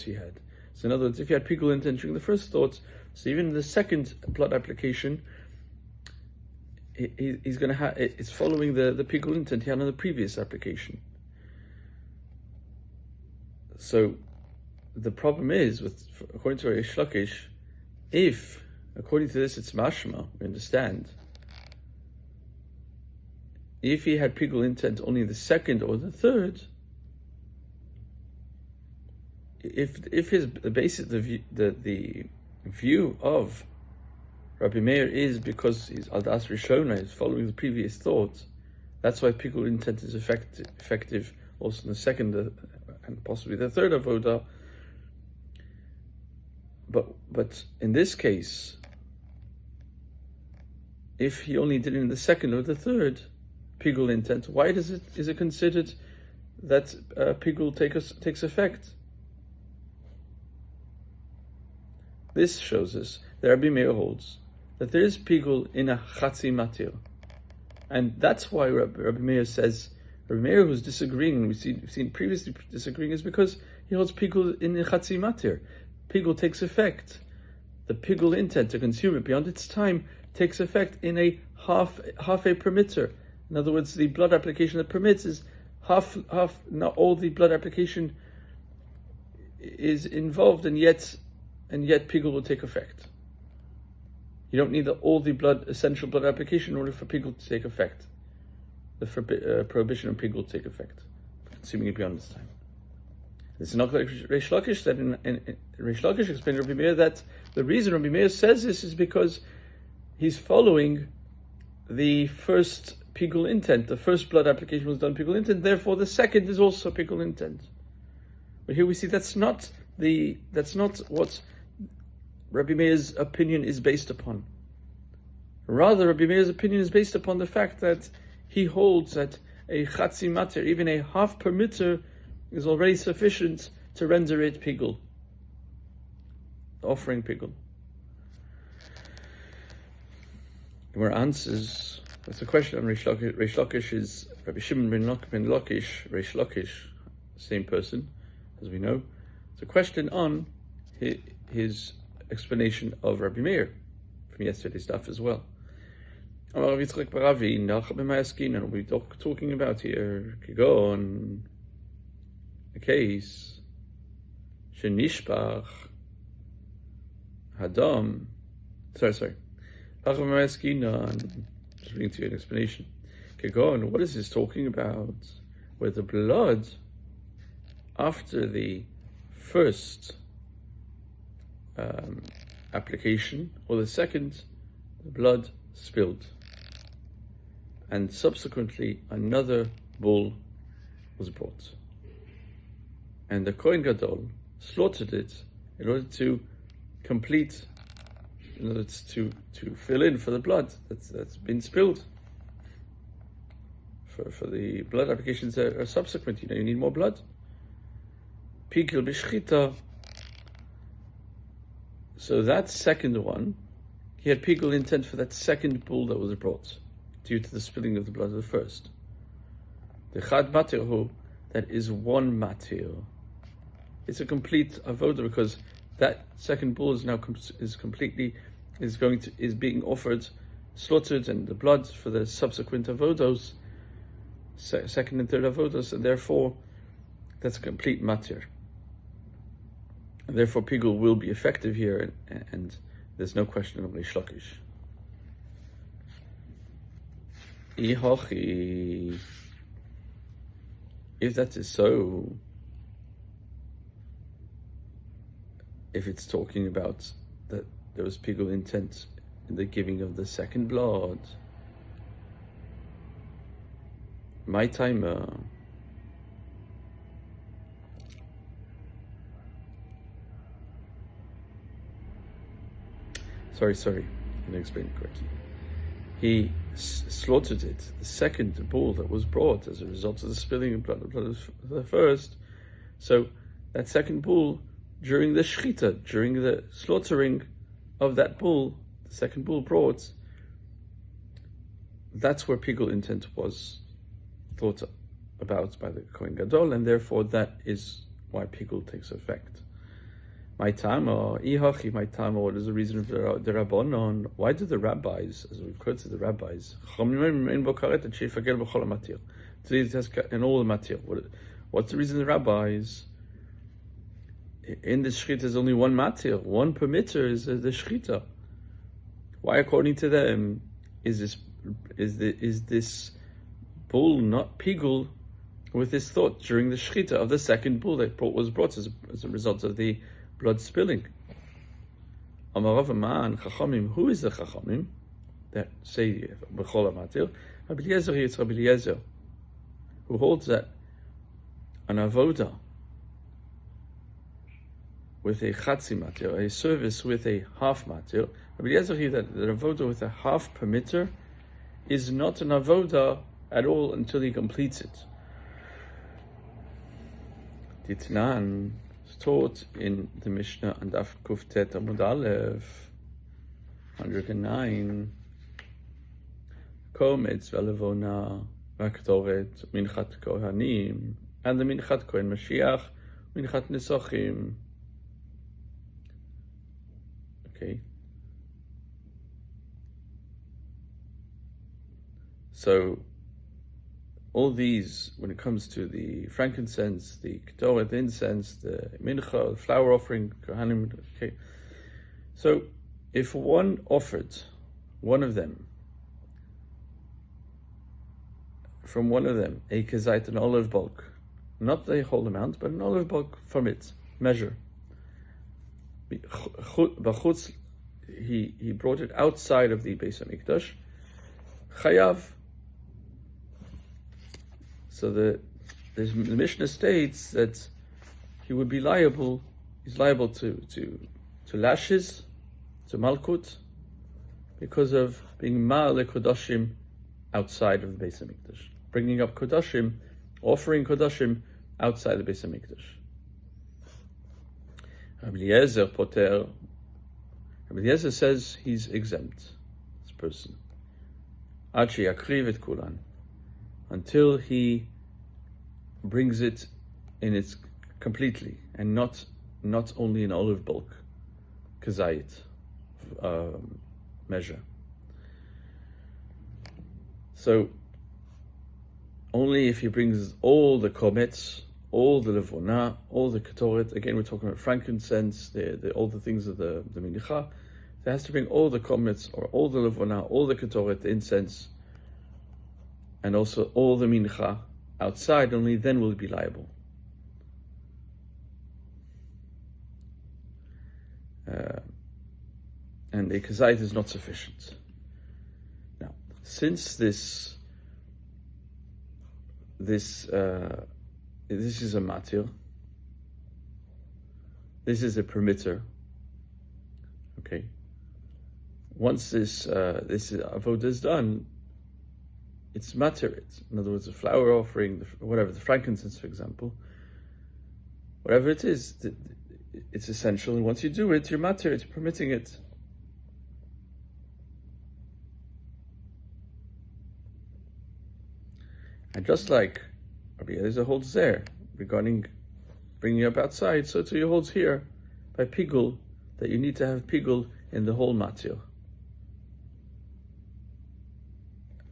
he had. So in other words, if he had pigul intent during the first thoughts, so even in the second blood application, he's going to have, it's following the pigul intent he had on the previous application. So the problem is, according to Reish Lakish, if, according to this, it's mashma, we understand, if he had pigul intent only in the second or the third, if the view of Rabbi Meir is because he's Adas Rishona, is following the previous thought, that's why pigul intent is effective also in the second and possibly the third avodah. But in this case, if he only did it in the second or the third pigul intent, why is it considered that pigul takes effect? This shows us that Rabbi Meir holds that there is pigul in a chatzi matir, and that's why Rabbi Meir says, Rabbi Meir, who's disagreeing, we've seen previously disagreeing, is because he holds pigul in a chatzi matir. Pigul takes effect. The pigul intent to consume it beyond its time takes effect in a half a permitter. In other words, the blood application that permits is half. Not all the blood application is involved, and yet pigul will take effect. You don't need all the essential blood application in order for pigul to take effect. The prohibition of pigul to take effect, consuming it beyond its time. This is not like Reish Lakish, that in Reish Lakish explained to Rabbi Meir that the reason Rabbi Meir says this is because he's following the first pigul intent. The first blood application was done pigul intent, therefore the second is also pigul intent. But here we see that's not what Rabbi Meir's opinion is based upon. Rather, Rabbi Meir's opinion is based upon the fact that he holds that a chatzi matir, even a half permitter, is already sufficient to render it pigul, offering pigul. Gemara answers, that's a question on Reish Lakish. Reish Lakish is Rabbi Shimon ben Lakish, Reish Lakish, same person, as we know. It's a question on his explanation of Rabbi Meir from yesterday's stuff as well. And we'll be talking about here, Kigon, a case, Shenishpach, Hadam, sorry. Just reading to you an explanation. Kigon, what is this talking about? Where the blood, after the first application, or the second, the blood spilled, and subsequently another bull was brought, and the Kohen Gadol slaughtered it in order to complete, in order to fill in for the blood that's been spilled. For the blood applications that are subsequent, you need more blood. Pigul b'shchita. So that second one, he had pigul intent for that second bull that was brought, due to the spilling of the blood of the first. The chad matir, that is one matir. It's a complete avodah, because that second bull is now is being offered, slaughtered, and the blood for the subsequent avodos, second and third avodos, and therefore that's a complete matir. And therefore pigul will be effective here, and there's no question of Reish Lakish. If that is so, if it's talking about that there was pigul intent in the giving of the second blood, my timer, sorry, let me explain it correctly. He slaughtered it, the second bull that was brought as a result of the spilling of blood of the first. So that second bull, during the shechita, during the slaughtering of that bull, the second bull brought, that's where pigul intent was thought about by the Kohen Gadol, and therefore that is why pigul takes effect. My time or ihachi, my time, or what is the reason of the Rabbanon? Why do the rabbis, as we quote to the rabbis, in all the matir? What's the reason the rabbis? In the shchita there's only one matir, one permitter is the shchita. Why, according to them, is this bull not pigul with this thought during the shchita of the second bull that was brought as a result of the blood spilling? Amarav man chachamim. Who is the chachamim that say b'chol matir? Rabbi Eliezer, it's Rabbi Eliezer, who holds that an avoda with a chatzi matir, a service with a half matir. Rabbi Eliezer, that the avoda with a half permitter is not an avoda at all until he completes it. Ditnan is taught in the Mishnah and Adaf Kuftet Amud Aleph 109. Kometz velevona vaktoret minchat kohanim and the minchat kohen Mashiach minchat nesochim. Okay. So all these, when it comes to the frankincense, the ketoret, the incense, the mincha, the flower offering, kohanim, okay. So if one offered one of them, from one of them, a kezait, an olive bulk, not the whole amount, but an olive bulk from it, measure. B'chutz, he brought it outside of the Beis HaMikdash, chayav. So the Mishnah states that he would be liable. He's liable to lashes, to malkut, because of being ma'ale kodashim outside of the Beis HaMikdash, bringing up kodashim, offering kodashim outside the Beis HaMikdash. Rabbi Eliezer poter. Rabbi Eliezer says he's exempt. This person, ad sheyakriv et kulan, until he brings it in its completely, and not only an olive bulk, kazayit measure. So only if he brings all the komets, all the levona, all the ketoret. Again, we're talking about frankincense, all the things of the minicha. He has to bring all the komets, or all the levona, all the ketoret, the incense, and also all the mincha outside. Only then will he be liable. And a kazait is not sufficient. Now, since this is a matir, this is a permitter. Okay. Once this avodah is done, it's materit. In other words, the flower offering, whatever, the frankincense, for example, whatever it is, it's essential. And once you do it, you're materit, you're permitting it. And just like Rabbi Eliezer holds there regarding bringing up outside, so too he holds here by pigul that you need to have pigul in the whole matir.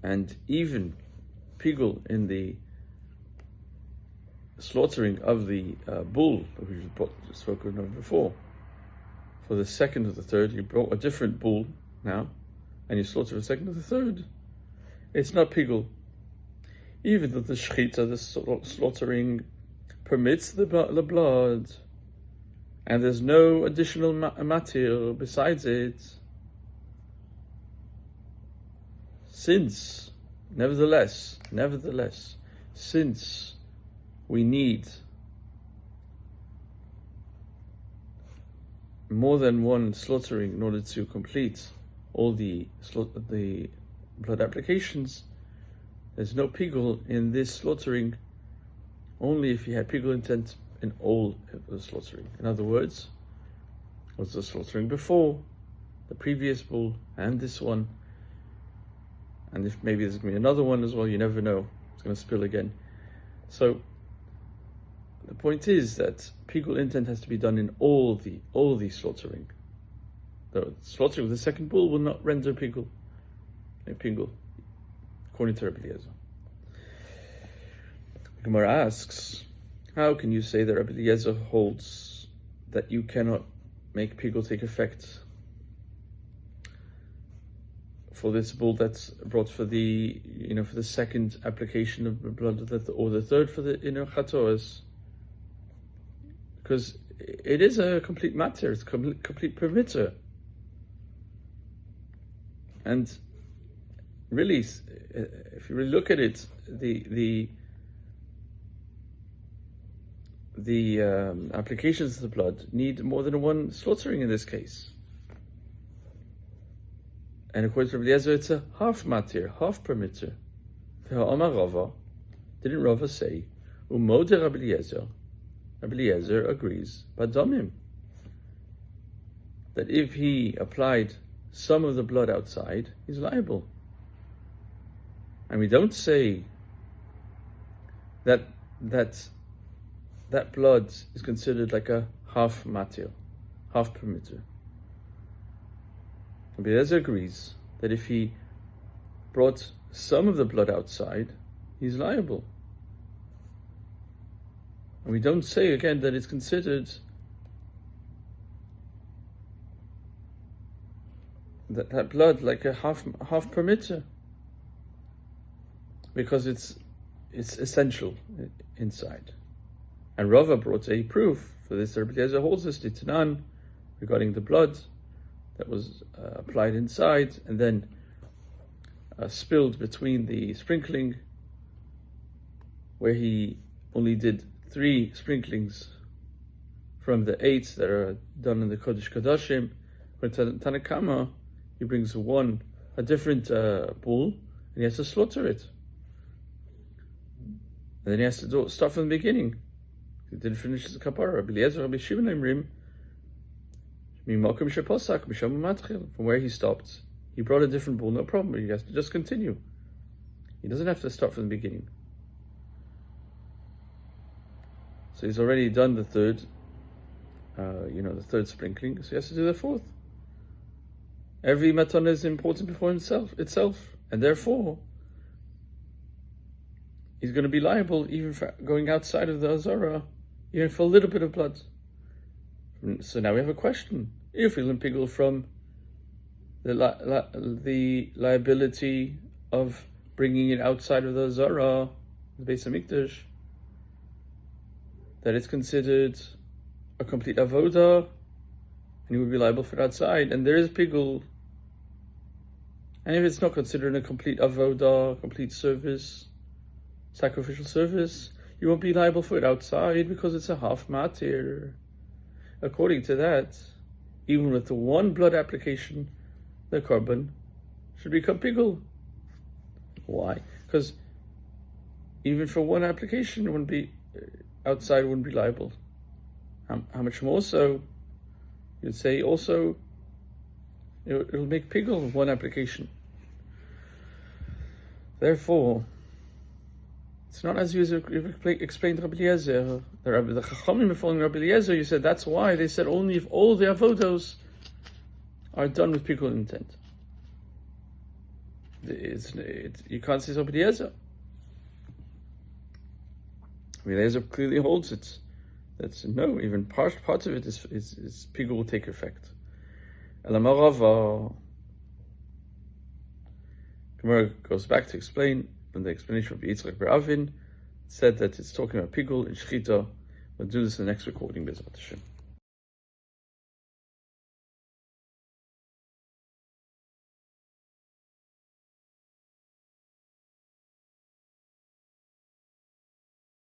And even pigul in the slaughtering of the bull that we've spoken of before. For the second or the third, you brought a different bull now, and you slaughter the second or the third. It's not pigul. Even though the shechita, the slaughtering, permits the blood, and there's no additional matir besides it, since, nevertheless, since we need more than one slaughtering in order to complete all the blood applications, there's no pigul in this slaughtering, only if you had pigul intent in all of the slaughtering. In other words, was the slaughtering before, the previous bull, and this one, and if maybe there's going to be another one as well, you never know, it's going to spill again. So the point is that pigul intent has to be done in all the slaughtering. The slaughtering of the second bull will not render pigul, according to Rabbi Eliezer. The Gemara asks, how can you say that Rabbi Eliezer holds that you cannot make pigul take effect for this bull that's brought for the for the second application of the blood or the third for the chatoas? Because it is a complete matter, it's a complete permitter. And really, if you really look at it, the applications of the blood need more than one slaughtering in this case. And according to Rabbi Eliezer, it's a half matir, half permitter. Didn't Rava say, Umode Rabbi Eliezer? Rabbi Eliezer agrees, Badamim, that if he applied some of the blood outside, he's liable. And we don't say that blood is considered like a half matir, half permitter. Rabbi Eliezer agrees that if he brought some of the blood outside, he's liable. And we don't say again that it's considered that blood like a half permitter, because it's essential inside. And Rava brought a proof for this. Rabbi Eliezer holds this Tanan regarding the blood that was applied inside and then spilled between the sprinkling, where he only did 3 sprinklings from the 8 that are done in the Kodesh Kodashim. When Tanakama, he brings a different bull, and he has to slaughter it. And then he has to start from the beginning. He didn't finish the kapara. Rabbi Eliezer, Rabbi Shimon Emrim, from where he stopped, he brought a different bull, no problem. He has to just continue. He doesn't have to start from the beginning. So he's already done the third, the third sprinkling, so he has to do the fourth. Every matana is important before itself, and therefore he's going to be liable even for going outside of the Azara, even for a little bit of blood. So now we have a question. If we learn pigul from the liability of bringing it outside of the Zara, the Beis Hamikdash, that it's considered a complete avoda, and you would be liable for it outside, and there is pigul. And if it's not considered a complete avoda, complete service, sacrificial service, you won't be liable for it outside because it's a half matir. According to that, even with the one blood application, the korban should become pigul. Why? Because even for one application, it wouldn't be outside, wouldn't be liable. How much more so? You'd say also it'll make pigul one application. Therefore, it's not as you've explained Rabbi Eliezer. The Chachamim following Rabbi Eliezer, you said that's why they said only if all the avodos are done with pigul intent. You can't say Rabbi Eliezer. Rabbi Eliezer clearly holds it. That's no, even part of it is pigul will take effect. Elamarava. Gemara goes back to explain from the explanation of Yitzchak Ber Avin, said that it's talking about pigul and shchita. We'll do this in the next recording, Bezrat Hashem.